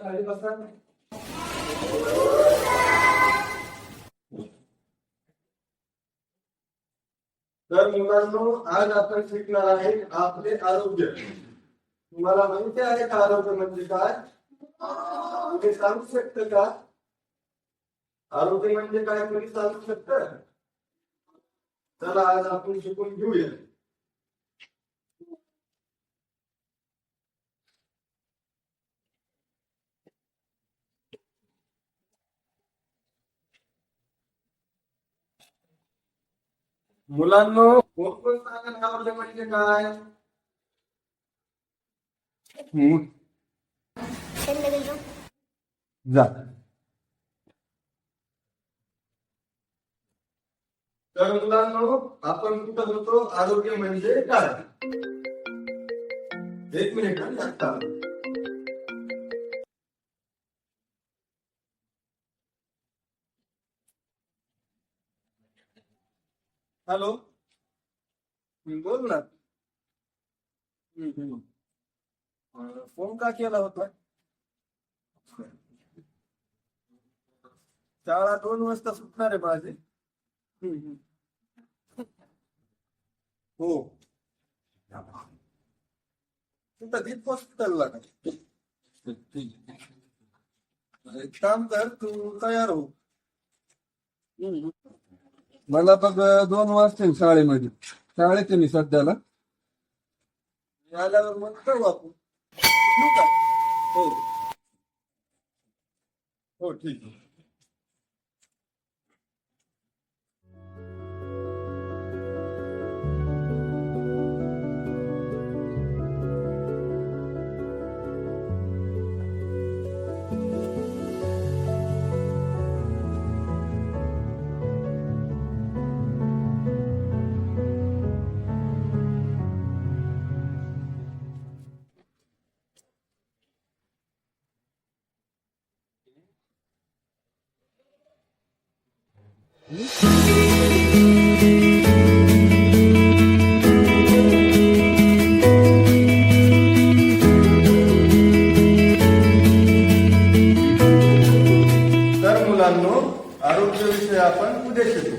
खाली बसा. तर मुलांनो, आज आपण शिकणार आहे आपले आरोग्य. तुम्हाला माहिती आहे का आरोग्य म्हणजे काय? तुम्ही सांगू शकता का? आरोग्य म्हणजे काय कोणी सांगू शकतं? चला आज आपण शिकून घेऊया. मुलांनो, कोण सांगेल आरोग्य म्हणजे काय? जा. तर मुलांनो, आपण कुठं होतो? आरोग्य म्हणजे काय? एक मिनिट आता. हॅलो, बोल ना. फोन का केला होता? शाळा 2 वाजता सुटणार आहे माझी. हो. तुमचा दीप हॉस्पिटलला का? एक काम कर, तू तयार हो. मला बघ 2 वाजता शाळेमध्ये. शाळेत आहे मी सध्याला. आल्यावर मग करू आपण. ठेवू का? हो हो, ठीक आहे. तर मुलांनो, आरोग्याविषयी आपण उद्या शिकू.